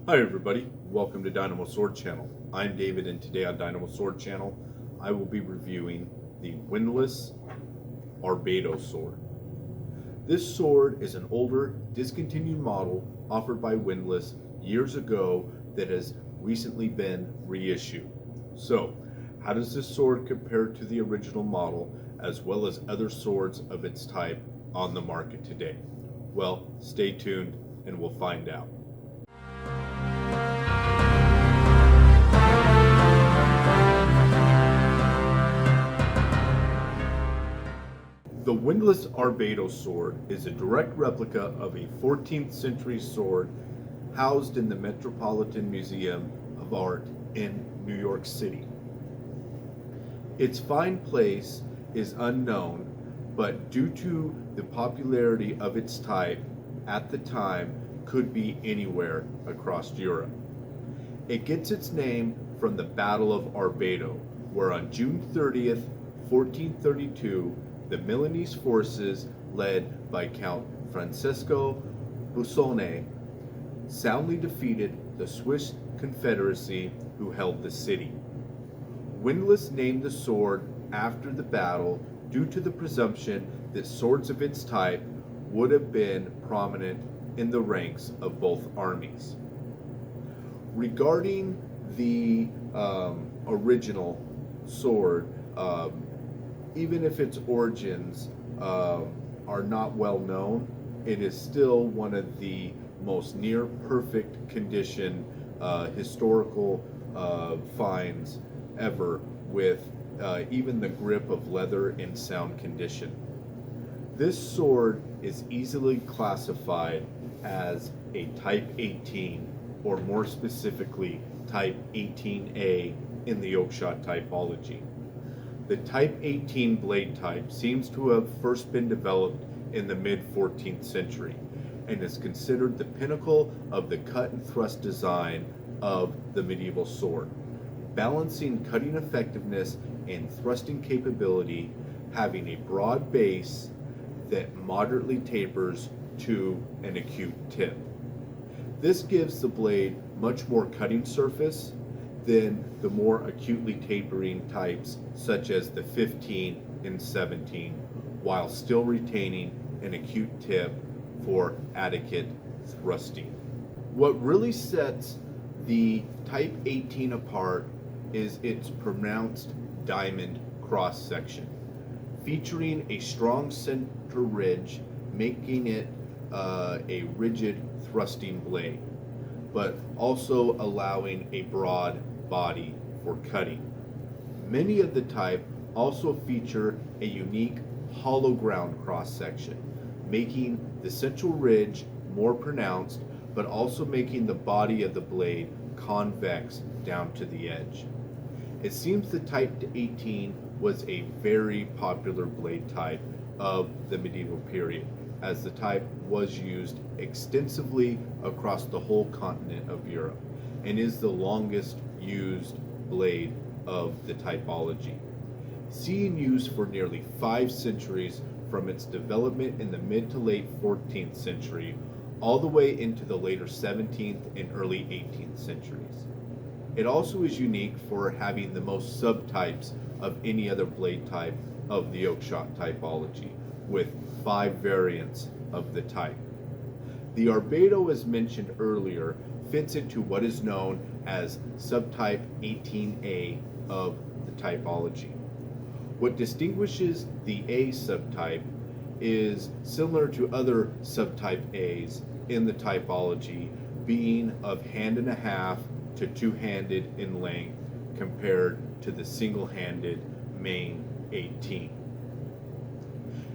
Hi everybody, welcome to Dynamo Sword Channel. I'm David, and today on Dynamo Sword Channel I will be reviewing the Windlass Arbedo Sword. This sword is an older, discontinued model offered by Windlass years ago that has recently been reissued. So, how does this sword compare to the original model as well as other swords of its type on the market today? Well, stay tuned and we'll find out. The Windlass Arbedo Sword is a direct replica of a 14th century sword housed in the Metropolitan Museum of Art in New York City. Its find place is unknown, but due to the popularity of its type at the time, could be anywhere across Europe. It gets its name from the Battle of Arbedo, where on June 30th, 1432, the Milanese forces, led by Count Francesco Busoni, soundly defeated the Swiss Confederacy who held the city. Windlass named the sword after the battle due to the presumption that swords of its type would have been prominent in the ranks of both armies. Regarding the original sword, even if its origins are not well known, it is still one of the most near perfect condition historical finds ever, with even the grip of leather in sound condition. This sword is easily classified as a Type 18, or more specifically Type 18A in the Oakshott typology. The Type 18 blade type seems to have first been developed in the mid-14th century and is considered the pinnacle of the cut and thrust design of the medieval sword, balancing cutting effectiveness and thrusting capability, having a broad base that moderately tapers to an acute tip. This gives the blade much more cutting surface than the more acutely tapering types such as the 15 and 17, while still retaining an acute tip for adequate thrusting. What really sets the Type 18 apart is its pronounced diamond cross section, featuring a strong center ridge, making it a rigid thrusting blade, but also allowing a broad body for cutting. Many of the type also feature a unique hollow ground cross section, making the central ridge more pronounced, but also making the body of the blade convex down to the edge. It seems the Type 18 was a very popular blade type of the medieval period, as the type was used extensively across the whole continent of Europe and is the longest used blade of the typology, seeing use for nearly 5 centuries from its development in the mid to late 14th century all the way into the later 17th and early 18th centuries. It also is unique for having the most subtypes of any other blade type of the Oakshott typology, with 5 variants of the type. The Arbedo, as mentioned earlier, fits into what is known as subtype 18A of the typology. What distinguishes the A subtype is similar to other subtype A's in the typology, being of hand and a half to two-handed in length compared to the single-handed main 18.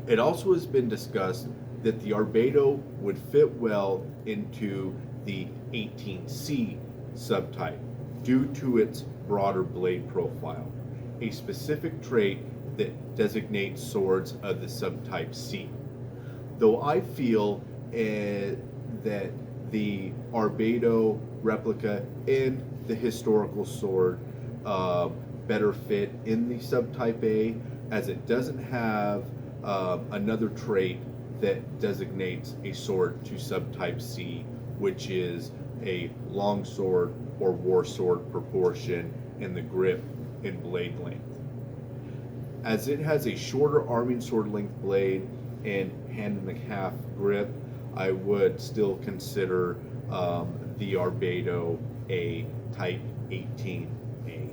It also has been discussed that the Arbedo would fit well into the 18C subtype due to its broader blade profile, a specific trait that designates swords of the subtype C. Though I feel that the Arbedo replica and the historical sword better fit in the subtype A, as it doesn't have another trait that designates a sword to subtype C, which is a long sword or war sword proportion in the grip and blade length. As it has a shorter arming sword length blade and hand and a half grip, I would still consider the Arbedo a Type 18A.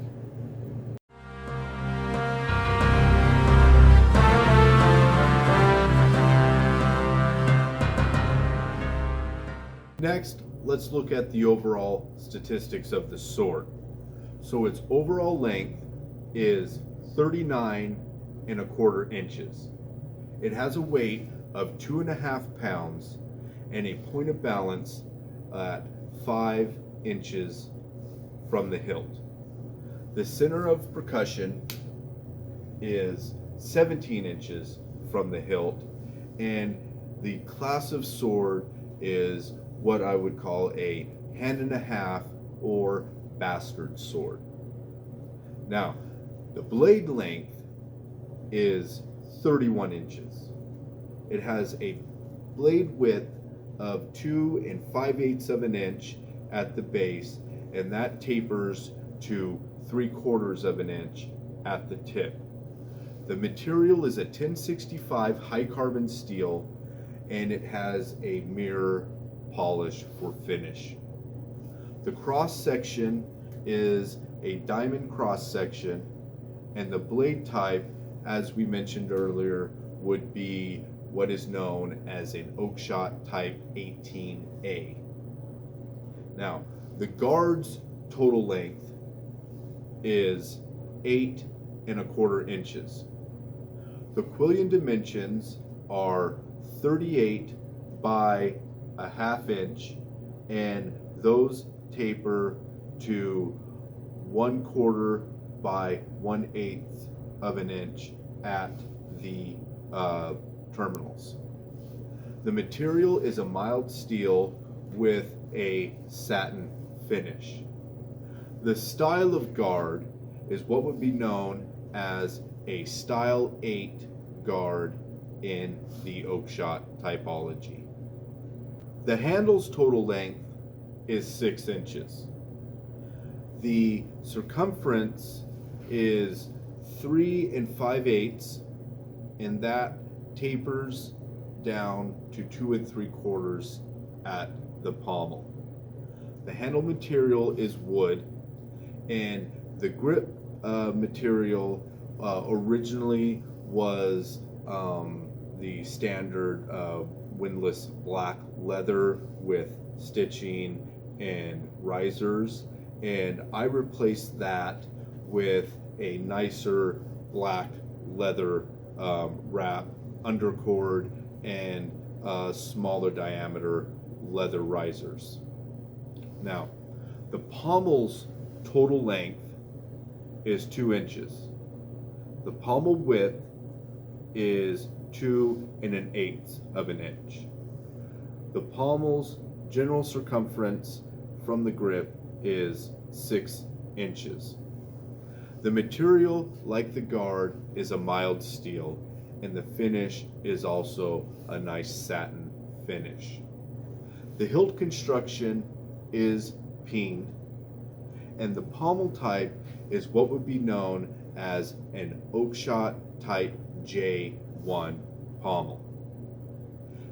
Next, let's look at the overall statistics of the sword. So its overall length is 39.25 inches. It has a weight of 2.5 pounds and a point of balance at 5 inches from the hilt. The center of percussion is 17 inches from the hilt, and the class of sword is what I would call a hand and a half or bastard sword. Now, the blade length is 31 inches. It has a blade width of 2 5/8 of an inch at the base, and that tapers to 3/4 of an inch at the tip. The material is a 1065 high carbon steel, and it has a mirror polish for finish. The cross section is a diamond cross section, and the blade type, as we mentioned earlier, would be what is known as an Oakshott Type 18A. Now, the guard's total length is 8.25 inches. The quillion dimensions are 38 by a half inch, and those taper to 1/4 by 1/8 of an inch at the terminals. The material is a mild steel with a satin finish. The style of guard is what would be known as a Style 8 guard in the Oakshott typology. The handle's total length is 6 inches. The circumference is 3 5/8, and that tapers down to 2 3/4 at the pommel. The handle material is wood, and the grip material originally was the standard windlass black leather with stitching and risers, and I replaced that with a nicer black leather wrap undercord and smaller diameter leather risers. Now, the pommel's total length is 2 inches. The pommel width is 2 1/8 of an inch. The pommel's general circumference from the grip is 6 inches. The material, like the guard, is a mild steel, and the finish is also a nice satin finish. The hilt construction is peened, and the pommel type is what would be known as an Oakshott Type J1 pommel.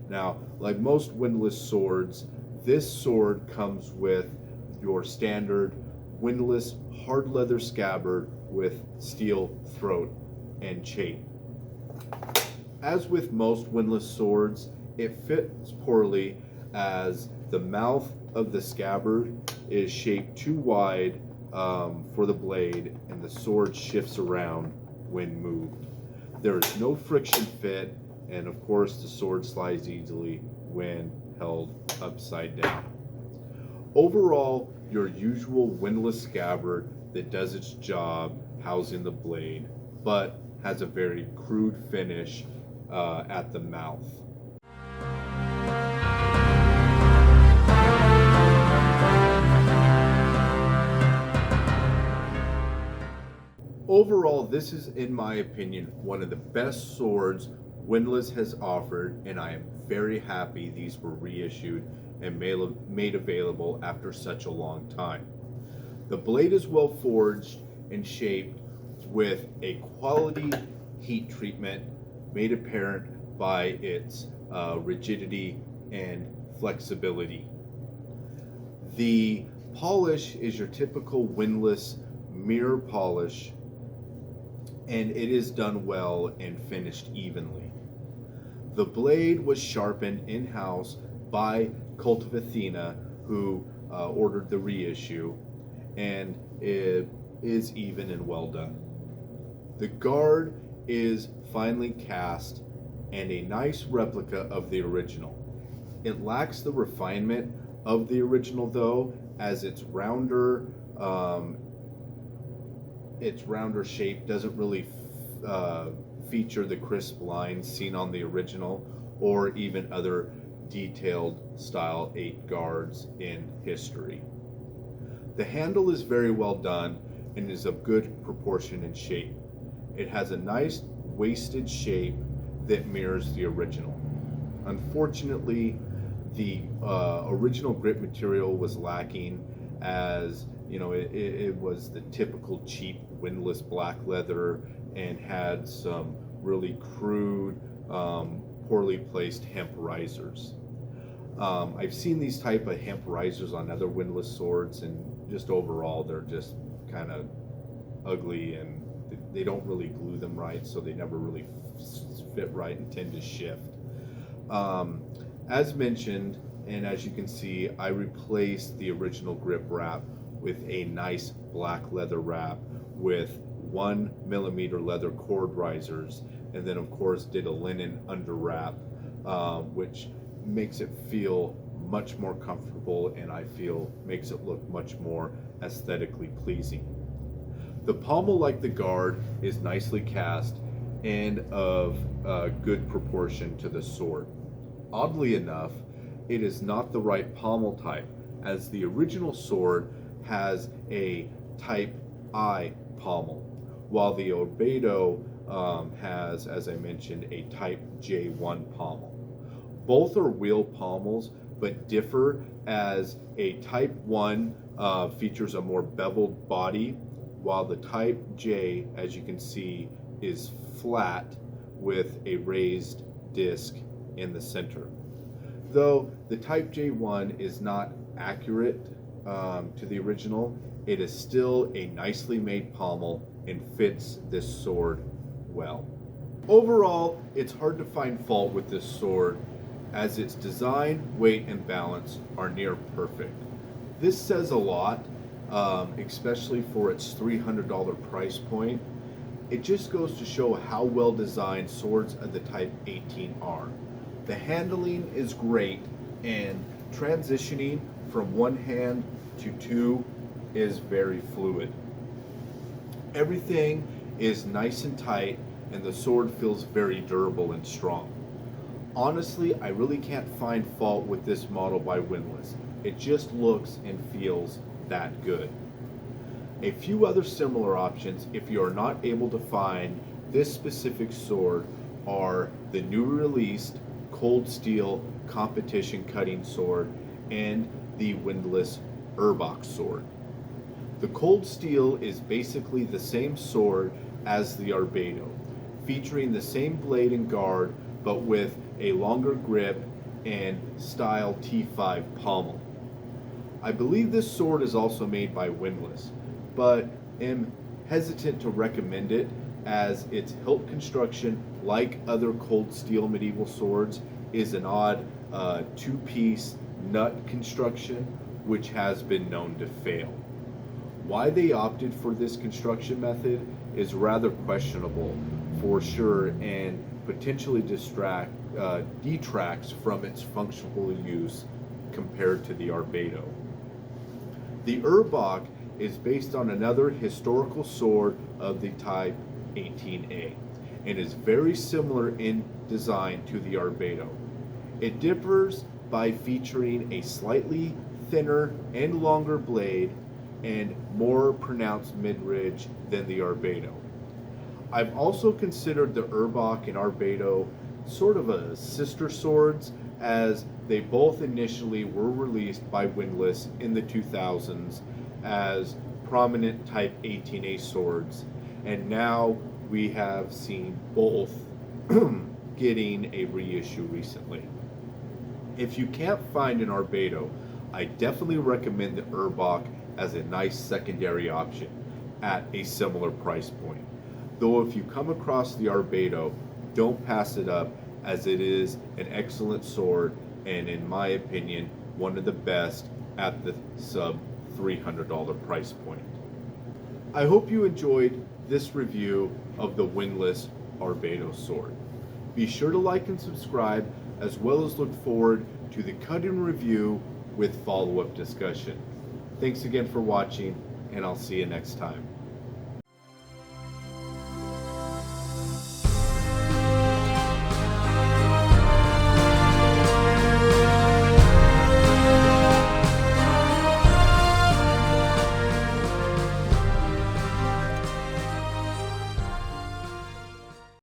Now, like most windlass swords, this sword comes with your standard windlass hard leather scabbard with steel throat and chain. As with most windlass swords, it fits poorly as the mouth of the scabbard is shaped too wide for the blade, and the sword shifts around when moved. There is no friction fit, and of course the sword slides easily when held upside down. Overall, your usual windlass scabbard that does its job housing the blade, but has a very crude finish at the mouth. Overall, this is, in my opinion, one of the best swords Windlass has offered, and I am very happy these were reissued and made available after such a long time. The blade is well forged and shaped with a quality heat treatment made apparent by its rigidity and flexibility. The polish is your typical windlass mirror polish, and it is done well and finished evenly. The blade was sharpened in-house by Cult of Athena, who ordered the reissue, and it is even and well done. The guard is finely cast and a nice replica of the original. It lacks the refinement of the original, though, as its rounder shape doesn't really feature the crisp lines seen on the original or even other detailed style 8 guards in history. The handle is very well done and is of good proportion and shape. It has a nice waisted shape that mirrors the original. Unfortunately, the original grip material was lacking, as it was the typical cheap windlass black leather and had some really crude, poorly placed hemp risers. I've seen these type of hemp risers on other windlass swords, and just overall they're just kind of ugly, and they don't really glue them right, so they never really fit right and tend to shift. As mentioned, and as you can see, I replaced the original grip wrap with a nice black leather wrap with 1mm leather cord risers, and then of course did a linen under wrap, which makes it feel much more comfortable, and I feel makes it look much more aesthetically pleasing. The pommel, like the guard, is nicely cast and of good proportion to the sword. Oddly enough, it is not the right pommel type, as the original sword has a type I pommel, while the Arbedo has, as I mentioned, a type J1 pommel. Both are wheel pommels, but differ, as a type 1 features a more beveled body, while the type J, as you can see, is flat with a raised disc in the center. Though the type J1 is not accurate to the original, it is still a nicely made pommel and fits this sword well. Overall, it's hard to find fault with this sword, as its design, weight, and balance are near perfect. This says a lot, especially for its $300 price point. It just goes to show how well designed swords of the Type 18 are. The handling is great, and transitioning from one hand to two is very fluid. Everything is nice and tight, and the sword feels very durable and strong. Honestly, I really can't find fault with this model by Windlass. It just looks and feels that good. A few other similar options, if you are not able to find this specific sword, are the new released Cold Steel competition cutting sword and the Windlass Arbedo Sword. The Cold Steel is basically the same sword as the Arbedo, featuring the same blade and guard, but with a longer grip and style T5 pommel. I believe this sword is also made by Windlass, but am hesitant to recommend it, as its hilt construction, like other Cold Steel medieval swords, is an odd two-piece nut construction, which has been known to fail. Why they opted for this construction method is rather questionable for sure, and potentially detracts from its functional use compared to the Arbedo. The Arbedo is based on another historical sword of the type 18A and is very similar in design to the Arbedo. It differs by featuring a slightly thinner and longer blade and more pronounced midridge than the Arbedo. I've also considered the Arbedo and Arbedo sort of a sister swords, as they both initially were released by Windlass in the 2000s as prominent Type 18A swords, and now we have seen both getting a reissue recently. If you can't find an Arbedo, I definitely recommend the Urbach as a nice secondary option at a similar price point. Though if you come across the Arbedo, don't pass it up, as it is an excellent sword and, in my opinion, one of the best at the sub $300 price point. I hope you enjoyed this review of the Windlass Arbedo Sword. Be sure to like and subscribe, as well as look forward to the cut-in review with follow-up discussion. Thanks again for watching, and I'll see you next time.